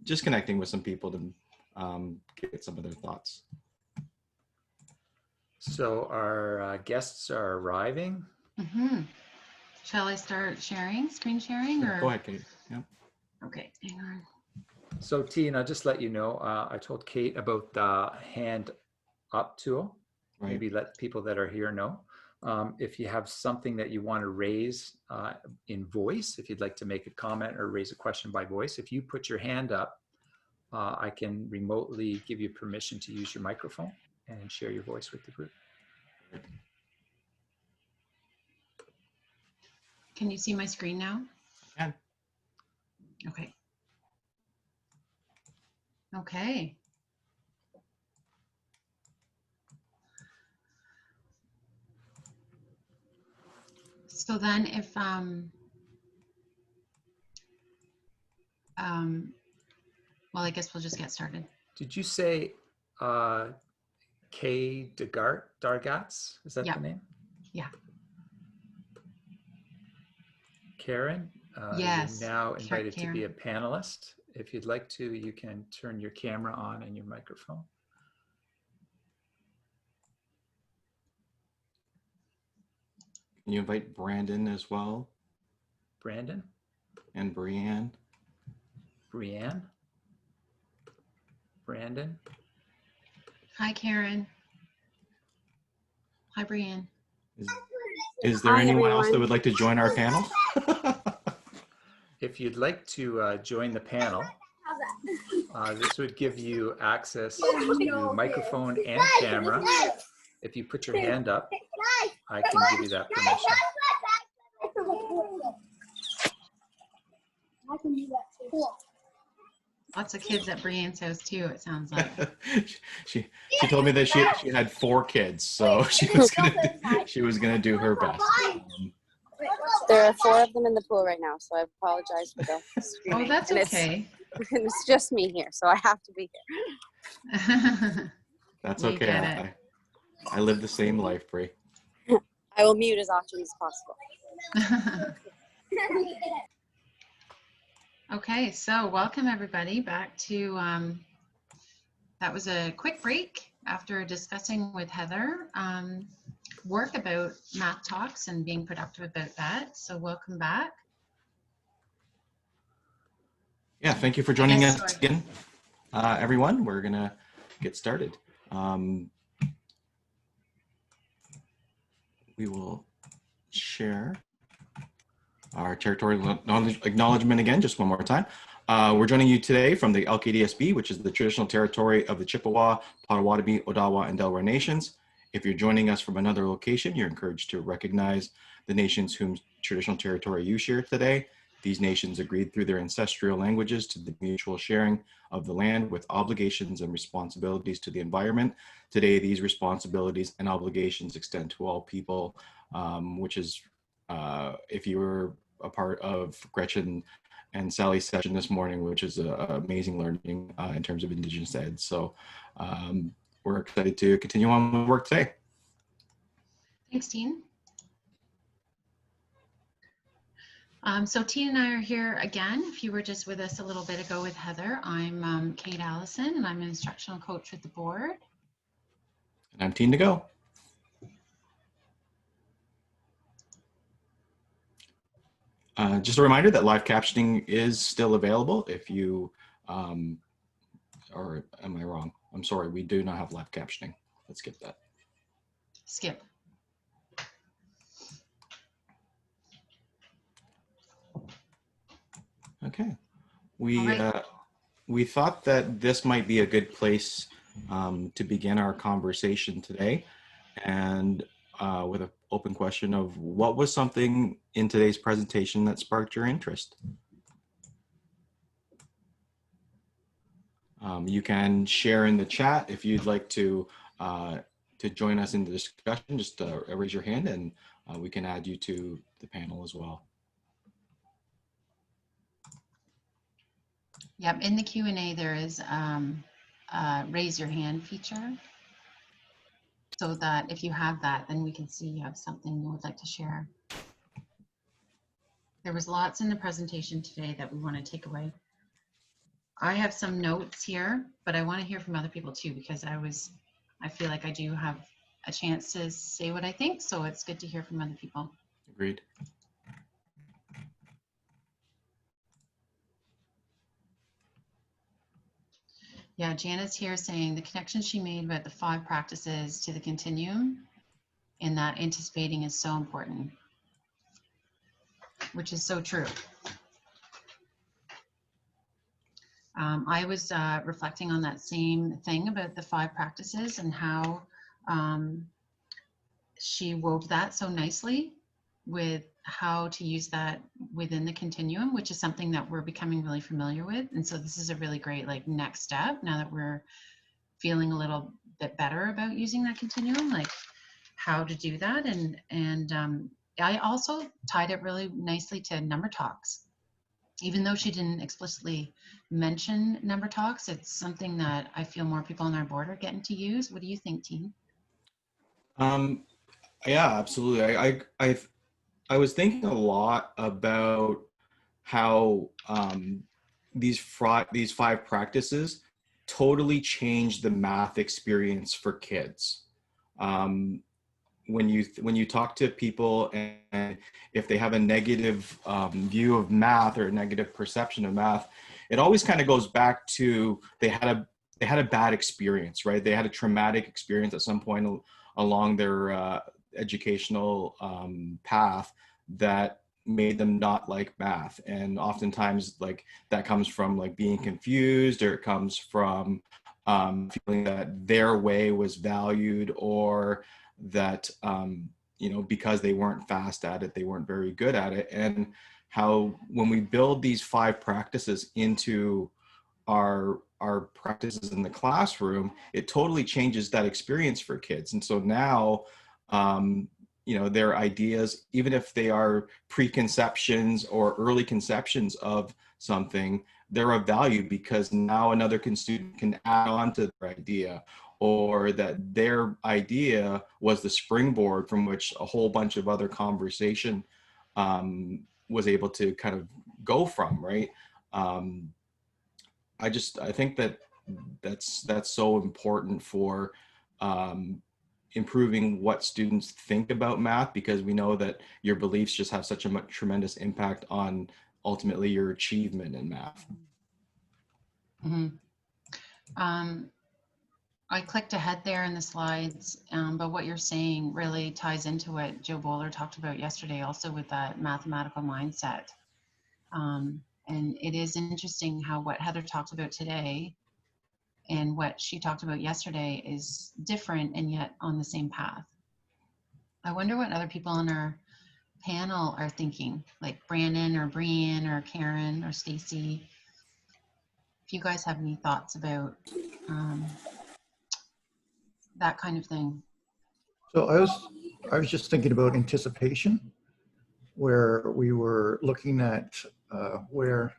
just connecting with some people to get some of their thoughts. So our guests are arriving. Mm-hmm. Shall I start sharing, screen sharing? Or? Go ahead, Kate. Yeah. Okay, hang on. So Tina, I'll just let you know, I told Kate about the hand up tool. Right. Maybe let people that are here know. If you have something that you want to raise in voice, if you'd like to make a comment or raise a question by voice, if you put your hand up, I can remotely give you permission to use your microphone and share your voice with the group. Can you see my screen now? I can. Okay. Okay. So then if, well, I guess we'll just get started. Did you say Kay Dargats? Is that Yeah. the name? Yeah. Karen, Yes. you're now invited to Karen. be a panelist. If you'd like to, you can turn your camera on and your microphone. Can you invite Brandon as well? Brandon? And Brianne? Brianne? Brandon? Hi, Karen. Hi, Brianne. Is there anyone else that would like to join our panel? If you'd like to join the panel, this would give you access to microphone and camera. If you put your hand up, I can give you that permission. I can do that too. Lots of kids at Brianne's house too, it sounds like. she told me that she had 4 kids, so she was gonna do her best. There are 4 of them in the pool right now, so I apologize for the screaming. Oh, that's and okay. It's just me here, so I have to be here. That's We okay. get I live the same life, Bri. I will mute as often as possible. Okay, so welcome everybody back to, that was a quick break after discussing with Heather Wark about math talks and being productive about that. So welcome back. Yeah, thank you for joining Yes, us sorry. again, everyone. We're gonna get started. We will share our territorial acknowledgement again, just one more time. We're joining you today from the LKDSB, which is the traditional territory of the Chippewa, Potawatomi, Odawa, and Delaware nations. If you're joining us from another location, you're encouraged to recognize the nations whose traditional territory you share today. These nations agreed through their ancestral languages to the mutual sharing of the land with obligations and responsibilities to the environment. Today, these responsibilities and obligations extend to all people, which is, if you were a part of Gretchen and Sally's session this morning, which is amazing learning in terms of Indigenous ed. So we're excited to continue on with work today. Thanks, Teen. So Teen and I are here again. If you were just with us a little bit ago with Heather, I'm Kate Allison, and I'm an instructional coach with the board. And I'm Teen to go. Just a reminder that live captioning is still available if you, or am I wrong? I'm sorry, we do not have live captioning. Let's skip that. Skip. Okay. We thought that this might be a good place to begin our conversation today, and with an open question of what was something in today's presentation that sparked your interest? You can share in the chat if you'd like to join us in the discussion. Just raise your hand and we can add you to the panel as well. Yep, in the Q&A there is raise your hand feature, so that if you have that, then we can see you have something you would like to share. There was lots in the presentation today that we want to take away. I have some notes here, but I want to hear from other people too, because I feel like I do have a chance to say what I think. So it's good to hear from other people. Agreed. Yeah, Jana's here saying the connection she made about the 5 practices to the continuum and that anticipating is so important, which is so true. I was reflecting on that same thing about the 5 practices and how she wove that so nicely with how to use that within the continuum, which is something that we're becoming really familiar with. And so this is a really great like next step now that we're feeling a little bit better about using that continuum, like how to do that. And I also tied it really nicely to number talks. Even though she didn't explicitly mention number talks, it's something that I feel more people on our board are getting to use. What do you think, team? Yeah, absolutely. I was thinking a lot about how these 5 practices totally change the math experience for kids. When you talk to people and if they have a negative view of math or a negative perception of math, it always kind of goes back to they had a bad experience, right? They had a traumatic experience at some point along their educational path that made them not like math. And oftentimes like that comes from like being confused, or it comes from feeling that their way was valued, or that because they weren't fast at it, they weren't very good at it. And how when we build these 5 practices into our practices in the classroom, it totally changes that experience for kids. And so now their ideas, even if they are preconceptions or early conceptions of something, they're of value because now another student can add on to their idea, or that their idea was the springboard from which a whole bunch of other conversation was able to kind of go from, right? I think that's so important for improving what students think about math, because we know that your beliefs just have such a tremendous impact on ultimately your achievement in math. Mm-hmm. I clicked ahead there in the slides, but what you're saying really ties into what Joe Bowler talked about yesterday, also with that mathematical mindset. And it is interesting how what Heather talked about today and what she talked about yesterday is different and yet on the same path. I wonder what other people on our panel are thinking, like Brandon or Brianne or Karen or Stacy. If you guys have any thoughts about that kind of thing. So I was just thinking about anticipation, where we were looking at where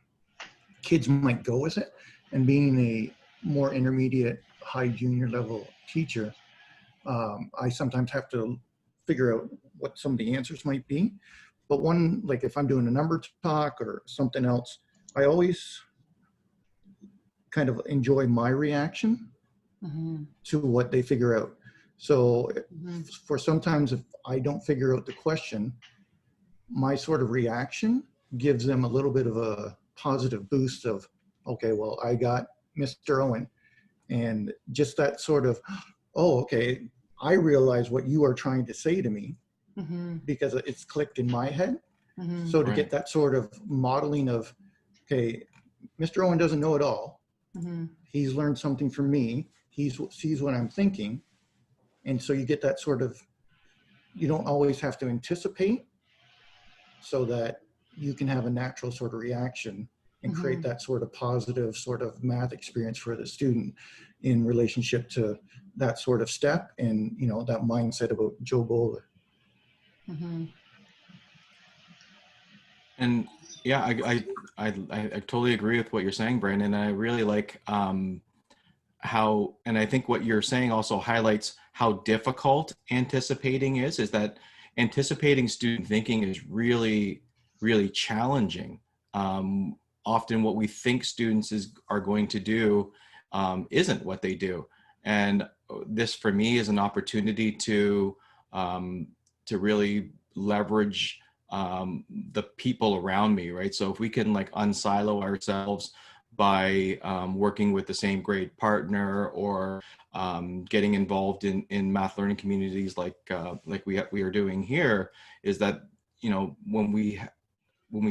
kids might go with it, and being a more intermediate, high junior level teacher, I sometimes have to figure out what some of the answers might be. But one, like if I'm doing a number talk or something else, I always kind of enjoy my reaction to what they figure out. So for sometimes if I don't figure out the question, my sort of reaction gives them a little bit of a positive boost of, okay, well, I got Mr. Owen. And just that sort of, oh, okay, I realize what you are trying to say to me because it's clicked in my head. So to get that sort of modeling of, okay, Mr. Owen doesn't know it all. He's learned something from me. He sees what I'm thinking. And so you get that sort of, you don't always have to anticipate, so that you can have a natural sort of reaction and create that sort of positive sort of math experience for the student in relationship to that sort of step and, you know, that mindset about Joe Bowler. And yeah, I totally agree with what you're saying, Brandon. And I really like how, and I think what you're saying also highlights how difficult anticipating is that anticipating student thinking is really, really challenging. often what we think students are going to do isn't what they do. And this for me is an opportunity to really leverage the people around me, right? So if we can like unsilo ourselves by working with the same grade partner, or getting involved in math learning communities like we are doing here, is that, you know, when we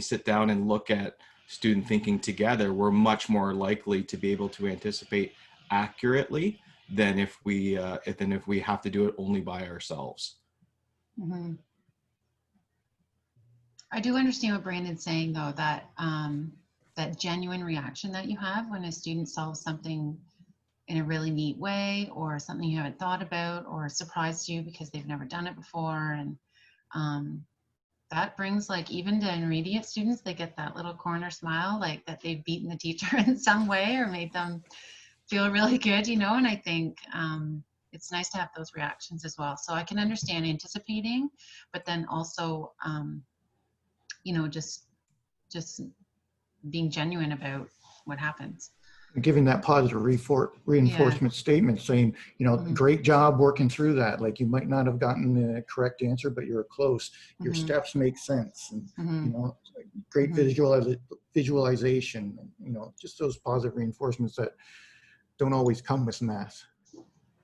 sit down and look at student thinking together, we're much more likely to be able to anticipate accurately than if we have to do it only by ourselves. Mhm. I do understand what Brandon's saying, though, that that genuine reaction that you have when a student solves something in a really neat way, or something you haven't thought about, or surprised you because they've never done it before. And that brings, like, even to intermediate students, they get that little corner smile, like that they've beaten the teacher in some way or made them feel really good, you know. And I think it's nice to have those reactions as well. So I can understand anticipating, but then also, you know, just being genuine about what happens. Giving that positive reinforcement statement, saying, you know, great job working through that. Like, you might not have gotten the correct answer, but you're close. Your steps make sense. And, you know, great visualization, you know, just those positive reinforcements that don't always come with math.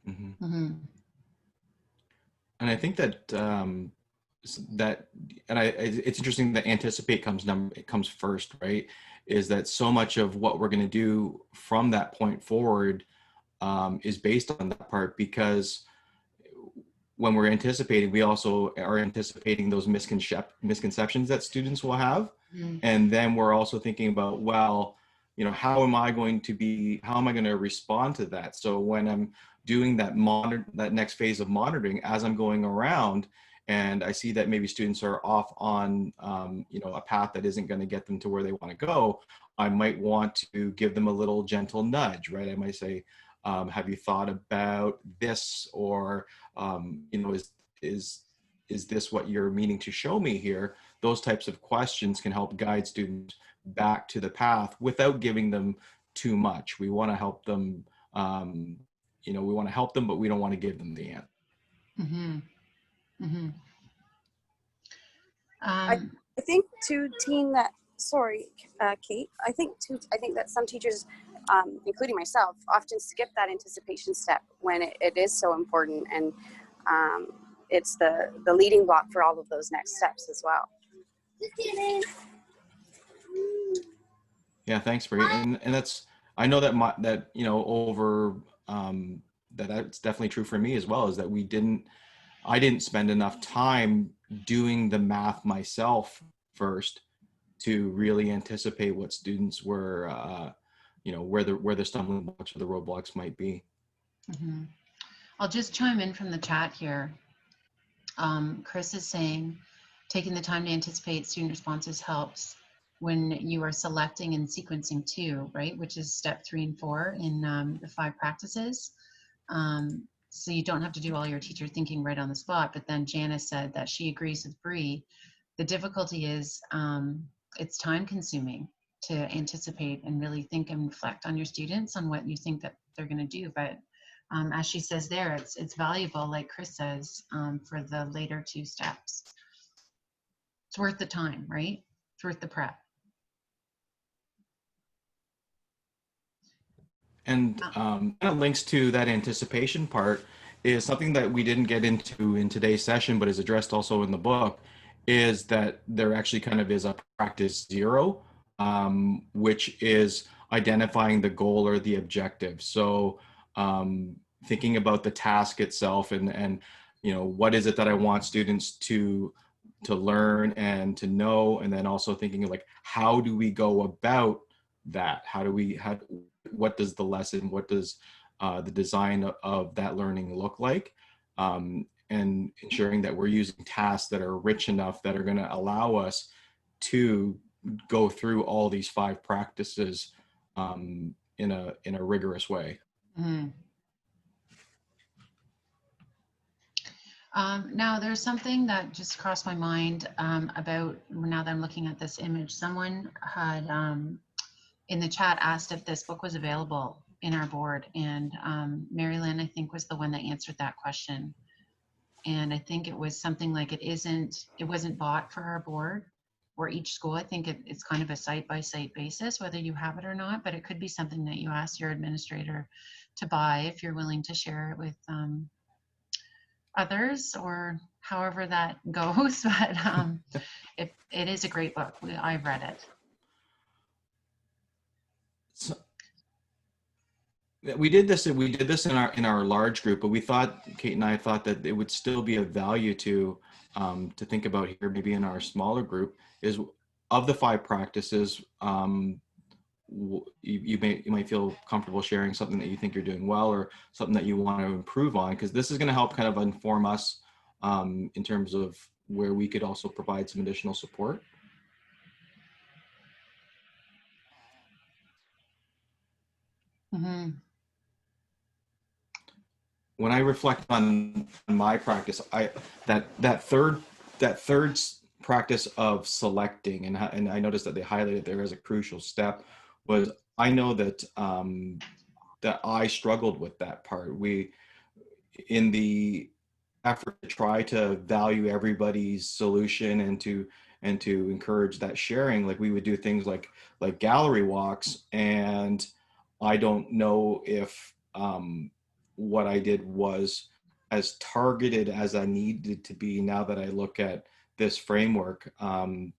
And I think that it's interesting that anticipate comes first, right? Is that so much of what we're going to do from that point forward is based on that part, because when we're anticipating, we also are anticipating those misconceptions that students will have. And then we're also thinking about, well, you know, how am I going to respond to that? So when I'm doing that next phase of monitoring, as I'm going around and I see that maybe students are off on, you know, a path that isn't going to get them to where they want to go, I might want to give them a little gentle nudge, right? I might say, have you thought about this? Or, you know, is this what you're meaning to show me here? Those types of questions can help guide students back to the path without giving them too much. We want to help them, you know, we want to help them, but we don't want to give them the answer. I think too, Teen, that, sorry, Kate, I think that some teachers, including myself, often skip that anticipation step when it is so important, and it's the leading block for all of those next steps as well. Yeah, thanks, Bree. And that's, I know that you know, over that's definitely true for me as well, is that I didn't spend enough time doing the math myself first to really anticipate what students were, you know, where the stumbling blocks or the roadblocks might be. I'll just chime in from the chat here. Chris is saying, taking the time to anticipate student responses helps when you are selecting and sequencing too, right? Which is step 3 and 4 in the 5 practices. So you don't have to do all your teacher thinking right on the spot. But then Janice said that she agrees with Bree. The difficulty is it's time consuming to anticipate and really think and reflect on your students on what you think that they're going to do. But as she says there, it's valuable, like Chris says, for the later 2 steps. It's worth the time, right? It's worth the prep. And kind of links to that anticipation part is something that we didn't get into in today's session, but is addressed also in the book, is that there actually kind of is a practice 0, which is identifying the goal or the objective. So thinking about the task itself and you know, what is it that I want students to learn and to know, and then also thinking of like, how do we go about that? What does the lesson, what does the design of that learning look like? And ensuring that we're using tasks that are rich enough that are going to allow us to go through all these 5 practices in a rigorous way. Now, there's something that just crossed my mind about, now that I'm looking at this image. Someone had in the chat asked if this book was available in our board, and Mary Lynn, I think, was the one that answered that question. And I think it was something like it wasn't bought for our board or each school. I think it's kind of a site-by-site basis, whether you have it or not, but it could be something that you ask your administrator to buy if you're willing to share it with others, or however that goes. But it is a great book. I've read it. So, we did this in our large group, but we thought, Kate and I thought that it would still be of value to think about here, maybe in our smaller group, is of the 5 practices, you might feel comfortable sharing something that you think you're doing well, or something that you want to improve on, because this is going to help kind of inform us in terms of where we could also provide some additional support. Mm-hmm. When I reflect on my practice, that third practice of selecting, and I noticed that they highlighted there as a crucial step, was I know that that I struggled with that part. In the effort to try to value everybody's solution and to encourage that sharing, like we would do things like gallery walks, and I don't know if what I did was as targeted as I needed to be now that I look at this framework. And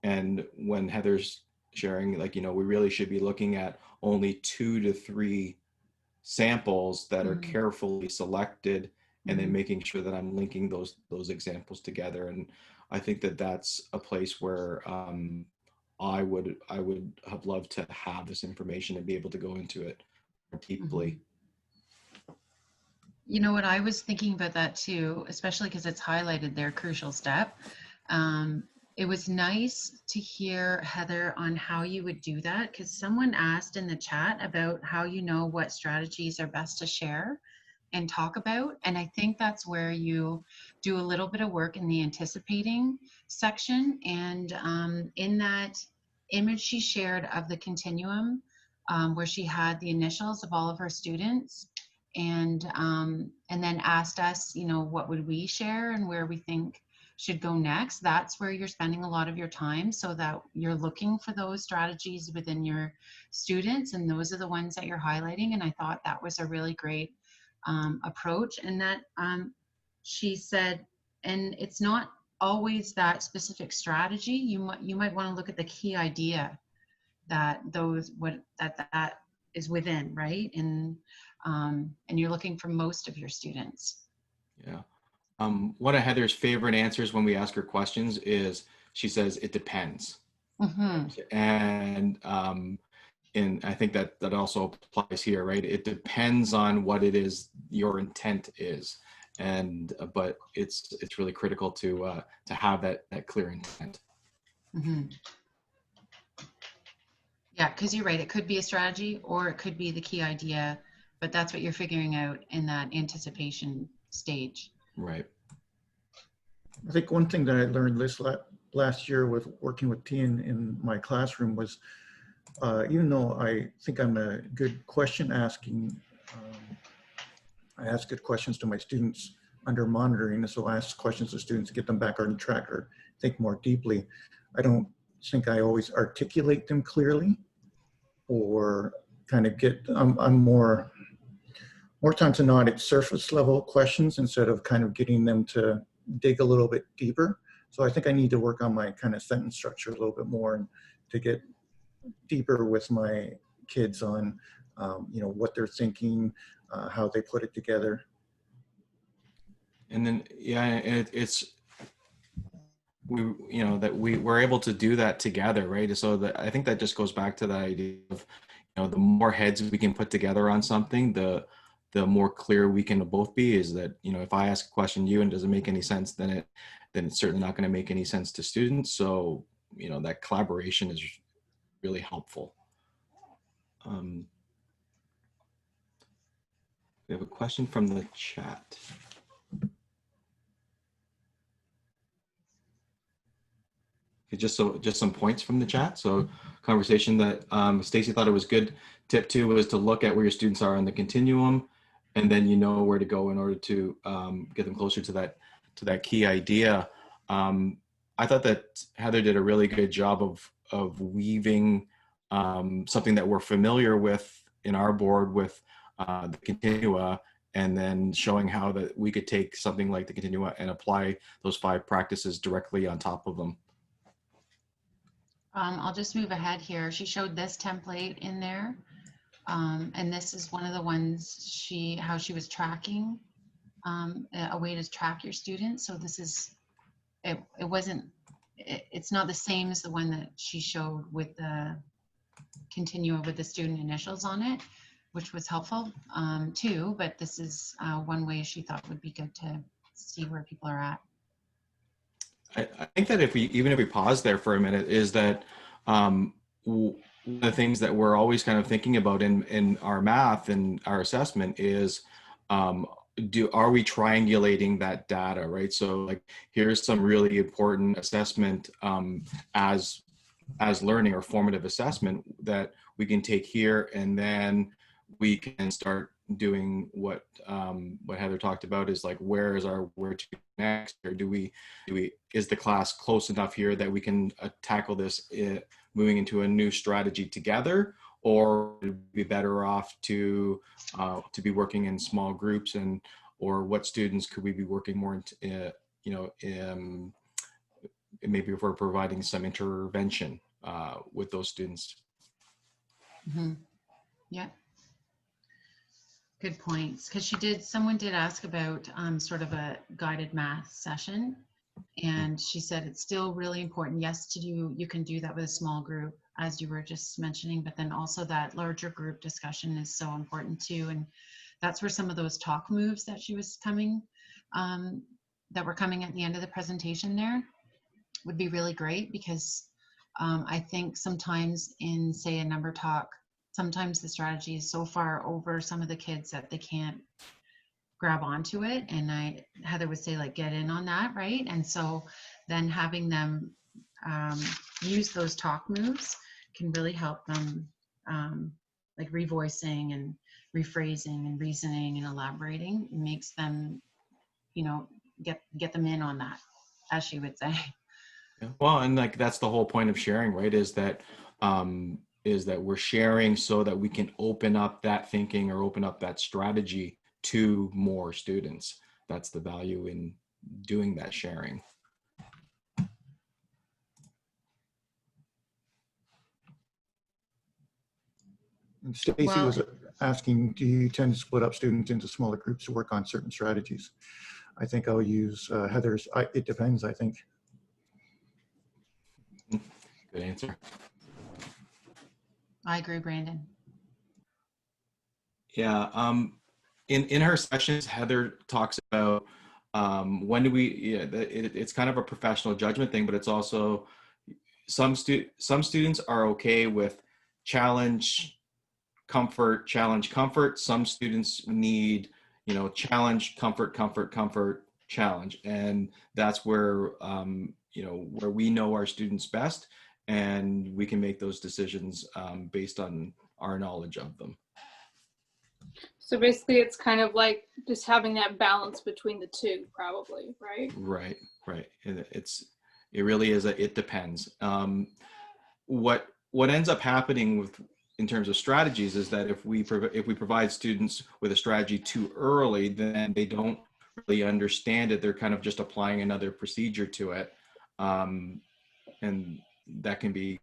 when Heather's sharing, like, we really should be looking at only 2 to 3 samples that are carefully selected, and then making sure that I'm linking those examples together. And I think that that's a place where I would have loved to have this information and be able to go into it more deeply. You know what, I was thinking about that too, especially because it's highlighted their crucial step. It was nice to hear, Heather, on how you would do that, because someone asked in the chat about how you know what strategies are best to share and talk about. And I think that's where you do a little bit of work in the anticipating section. And in that image she shared of the continuum, where she had the initials of all of her students, and then asked us, what would we share and where we think should go next. That's where you're spending a lot of your time, so that you're looking for those strategies within your students, and those are the ones that you're highlighting. And I thought that was a really great approach. And that she said, and it's not always that specific strategy. You might want to look at the key idea that that is within, right? And you're looking for most of your students. Yeah. One of Heather's favorite answers when we ask her questions is, she says, it depends. And I think that also applies here, right? It depends on what it is your intent is. But it's really critical to have that clear intent. Yeah, because you're right. It could be a strategy or it could be the key idea, but that's what you're figuring out in that anticipation stage. Right. I think one thing that I learned this last year with working with Tian in my classroom was, even though I think I'm a good question asking, I ask good questions to my students under monitoring. So I ask questions to students to get them back on track or think more deeply. I don't think I always articulate them clearly, or kind of I'm more times than not, it's surface level questions instead of kind of getting them to dig a little bit deeper. So I think I need to work on my kind of sentence structure a little bit more, and to get deeper with my kids on, what they're thinking, how they put it together. And then, yeah, we're able to do that together, right? So I think that just goes back to the idea of, the more heads we can put together on something, the more clear we can both be. Is that, if I ask a question to you and it doesn't make any sense, then it's certainly not going to make any sense to students. So, that collaboration is really helpful. We have a question from the chat. Just some points from the chat. So conversation that Stacy thought it was good tip too was to look at where your students are on the continuum, and then you know where to go in order to get them closer to that key idea. I thought that Heather did a really good job of weaving something that we're familiar with in our board with the continua, and then showing how that we could take something like the continua and apply those 5 practices directly on top of them. I'll just move ahead here. She showed this template in there. And this is one of the ones how she was tracking, a way to track your students. So this is, it's not the same as the one that she showed with the continua with the student initials on it, which was helpful too, but this is one way she thought would be good to see where people are at. I think that even if we pause there for a minute, is that one of the things that we're always kind of thinking about in our math and our assessment is, are we triangulating that data, right? So like, here's some really important assessment as learning or formative assessment that we can take here, and then we can start doing what Heather talked about, is like, where to next, or is the class close enough here that we can tackle this moving into a new strategy together, or would it be better off to be working in small groups, or what students could we be working more into, maybe if we're providing some intervention with those students. Mm-hmm. Yeah. Good points. Because someone did ask about sort of a guided math session, and she said it's still really important. Yes, you can do that with a small group, as you were just mentioning, but then also that larger group discussion is so important too. And that's where some of those talk moves that she was that were coming at the end of the presentation there would be really great, because I think sometimes in, say, a number talk, sometimes the strategy is so far over some of the kids that they can't grab onto it. And Heather would say, like, get in on that, right? And so then having them use those talk moves can really help them, like revoicing and rephrasing and reasoning and elaborating. It makes them, get them in on that, as she would say. Yeah. Well, and like, that's the whole point of sharing, right? Is that we're sharing so that we can open up that thinking or open up that strategy to more students. That's the value in doing that sharing. And Stacy was asking, do you tend to split up students into smaller groups to work on certain strategies? I think I'll use Heather's, it depends, I think. Good answer. I agree, Brandon. Yeah. In her sessions, Heather talks about when do we, it's kind of a professional judgment thing, but it's also some students are okay with challenge, comfort, challenge, comfort. Some students need, challenge, comfort, comfort, comfort, challenge. And that's where, where we know our students best, and we can make those decisions based on our knowledge of them. So basically it's kind of like just having that balance between the two, probably, right? Right. And it really is it depends. What ends up happening in terms of strategies is that if we provide students with a strategy too early, then they don't really understand it. They're kind of just applying another procedure to it. And that can be,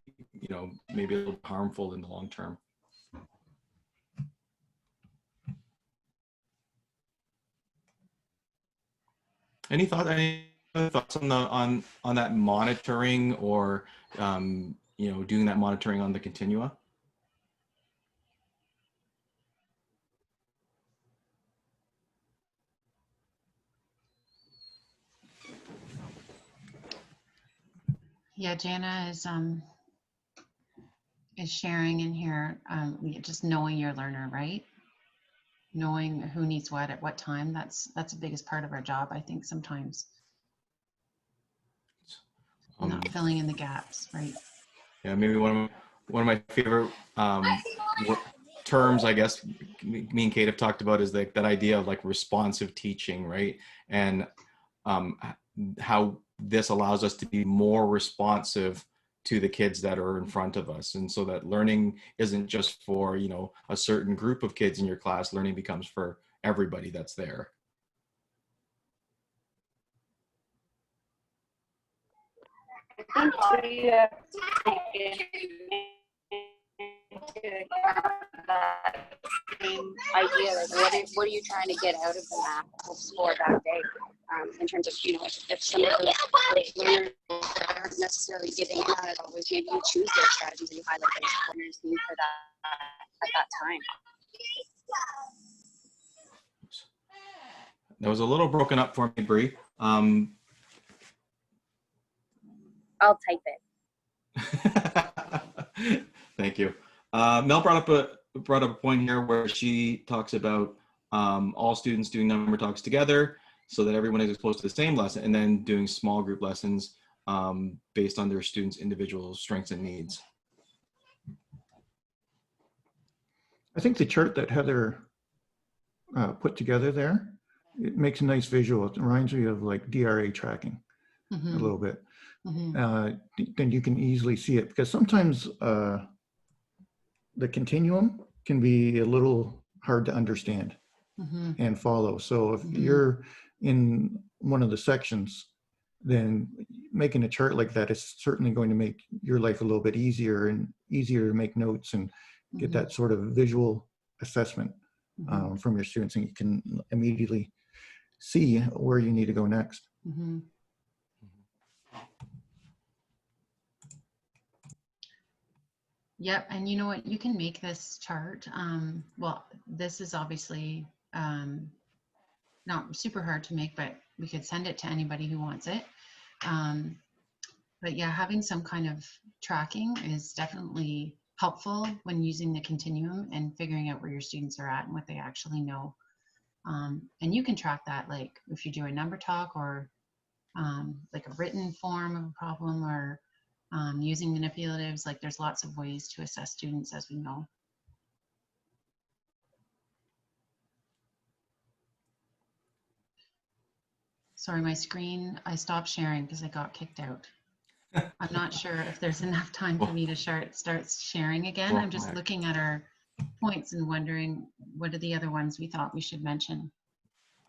maybe a little harmful in the long term. Any other thoughts on that monitoring, or doing that monitoring on the continua? Yeah, Jana is sharing in here, just knowing your learner, right? Knowing who needs what at what time. That's the biggest part of our job, I think, sometimes. Not filling in the gaps, right? Yeah, maybe one one of my favorite terms, I guess, me and Kate have talked about is like that idea of like responsive teaching, right? And how this allows us to be more responsive to the kids that are in front of us. And so that learning isn't just for, you know, a certain group of kids in your class, learning becomes for everybody that's there. I think we have to take into account that same idea, like what are you trying to get out of the math score that day? In terms of, you know, if some of those learners aren't necessarily giving in on it always, maybe you choose those strategies and you highlight those learners need for that at that time. That was a little broken up for me, Bree. I'll type it. Thank you. Mel brought up a point here where she talks about all students doing number talks together so that everyone is exposed to the same lesson, and then doing small group lessons based on their students' individual strengths and needs. I think the chart that Heather put together there, it makes a nice visual. It reminds me of like DRA tracking a little bit. Then you can easily see it, because sometimes the continuum can be a little hard to understand and follow. So if you're in one of the sections, then making a chart like that is certainly going to make your life a little bit easier and easier to make notes and get that sort of visual assessment from your students, and you can immediately see where you need to go next. Yep, and you know what, you can make this chart. Well, this is obviously not super hard to make, but we could send it to anybody who wants it. But yeah, having some kind of tracking is definitely helpful when using the continuum and figuring out where your students are at and what they actually know. And you can track that, like if you do a number talk or like a written form of a problem, or using manipulatives. Like there's lots of ways to assess students, as we know. Sorry, my screen, I stopped sharing because I got kicked out. I'm not sure if there's enough time for me to start sharing again. I'm just looking at our points and wondering what are the other ones we thought we should mention.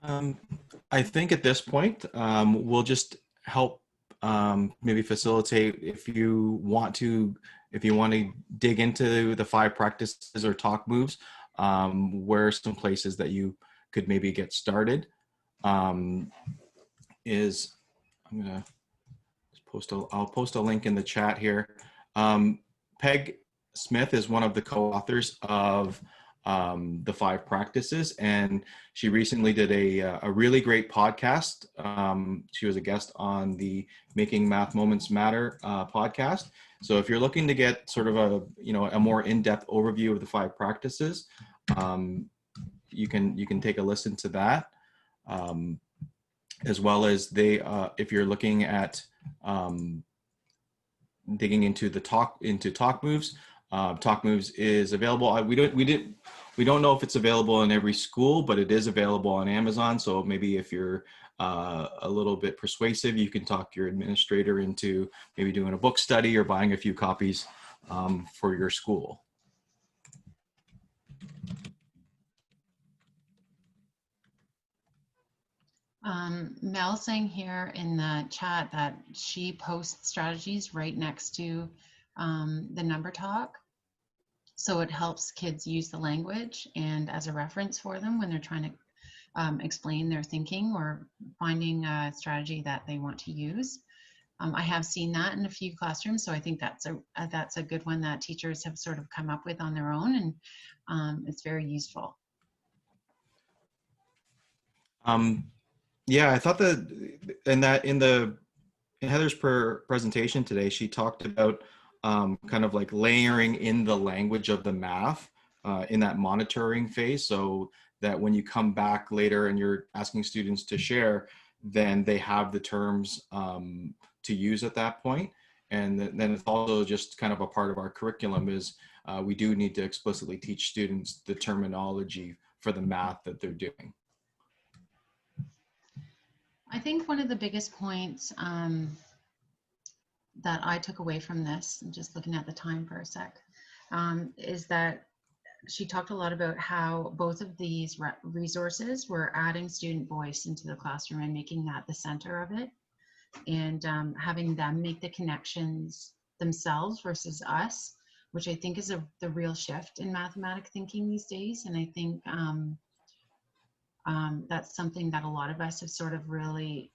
I think at this point, we'll just help maybe facilitate if you want to dig into the 5 practices or talk moves, where are some places that you could maybe get started. I'll post a link in the chat here. Peg Smith is one of the co-authors of the 5 practices, and she recently did a really great podcast. She was a guest on the Making Math Moments Matter podcast. So if you're looking to get sort of a more in-depth overview of the 5 practices, you can take a listen to that, as well as if you're looking at digging into talk moves. Talk moves is available. We don't know if it's available in every school, but it is available on Amazon. So maybe if you're a little bit persuasive, you can talk your administrator into maybe doing a book study or buying a few copies for your school. Mel saying here in the chat that she posts strategies right next to the number talk. So it helps kids use the language and as a reference for them when they're trying to explain their thinking or finding a strategy that they want to use. I have seen that in a few classrooms, so I think that's a good one that teachers have sort of come up with on their own, and it's very useful. Yeah, I thought that in Heather's presentation today, she talked about kind of like layering in the language of the math in that monitoring phase, so that when you come back later and you're asking students to share, then they have the terms to use at that point. And then it's also just kind of a part of our curriculum is we do need to explicitly teach students the terminology for the math that they're doing. I think one of the biggest points that I took away from this, I'm just looking at the time for a sec, is that she talked a lot about how both of these resources were adding student voice into the classroom and making that the center of it, and having them make the connections themselves versus us, which I think is the real shift in mathematic thinking these days. And I think that's something that a lot of us have sort of really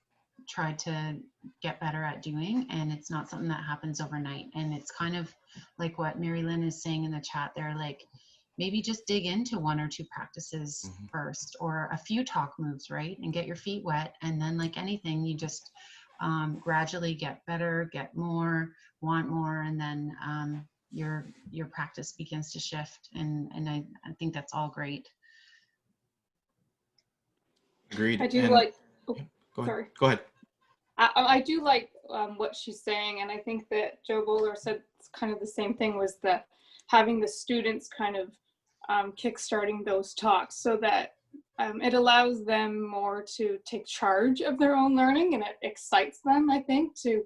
tried to get better at doing, and it's not something that happens overnight. And it's kind of like what Mary Lynn is saying in the chat there, like maybe just dig into 1 or 2 practices first, or a few talk moves, right? And get your feet wet. And then like anything, you just gradually get better, get more, want more, and then your practice begins to shift. And I think that's all great. Agreed. I do And like, go ahead. sorry. Go ahead. I do like what she's saying, and I think that Joe Bowler said kind of the same thing, was that having the students kind of kickstarting those talks so that it allows them more to take charge of their own learning, and it excites them, I think, to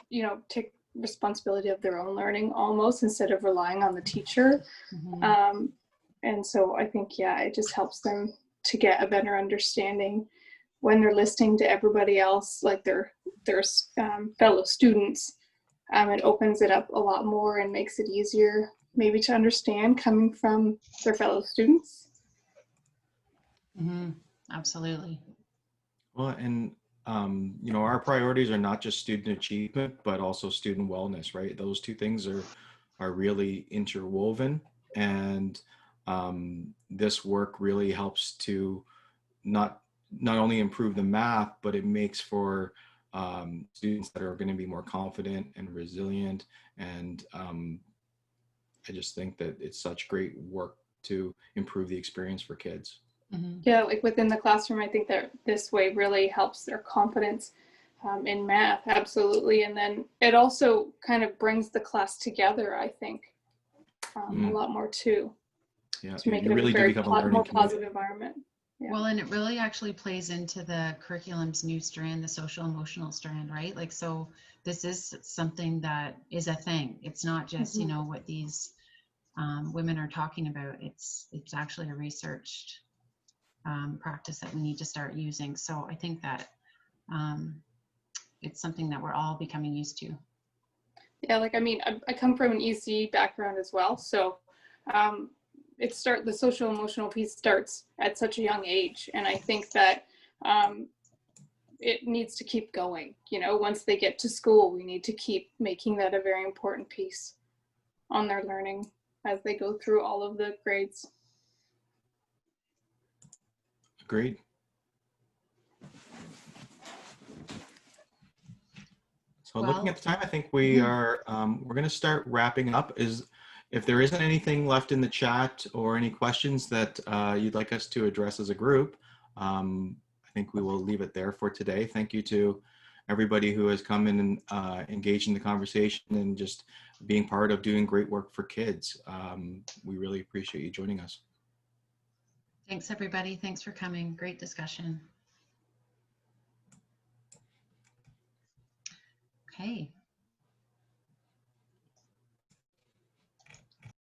you know, take responsibility of their own learning almost, instead of relying on the teacher. And so I think, yeah, it just helps them to get a better understanding when they're listening to everybody else, like their fellow students. It opens it up a lot more and makes it easier maybe to understand coming from their fellow students. Absolutely. Well, and you know, our priorities are not just student achievement, but also student wellness, right? Those two things are really interwoven, and this work really helps to not only improve the math, but it makes for students that are going to be more confident and resilient. And I just think that it's such great work to improve the experience for kids. Yeah, like within the classroom, I think that this way really helps their confidence in math, absolutely. And then it also kind of brings the class together, I think, a lot more too. Yeah, to make you it really a very do become a learning more community. positive environment. Yeah. Well, and it really actually plays into the curriculum's new strand, the social emotional strand, right? Like, so this is something that is a thing. It's not just, you know, what these women are talking about. It's actually a researched practice that we need to start using. So I think that it's something that we're all becoming used to. Yeah, like, I mean, I come from an EC background as well. So the social emotional piece starts at such a young age. And I think that it needs to keep going. You know, once they get to school, we need to keep making that a very important piece on their learning as they go through all of the grades. Agreed. So looking at the time, I think we are, we're going to start wrapping up. If there isn't anything left in the chat or any questions that you'd like us to address as a group, I think we will leave it there for today. Thank you to everybody who has come in and engaged in the conversation and just being part of doing great work for kids. We really appreciate you joining us. Thanks, everybody. Thanks for coming. Great discussion. Okay.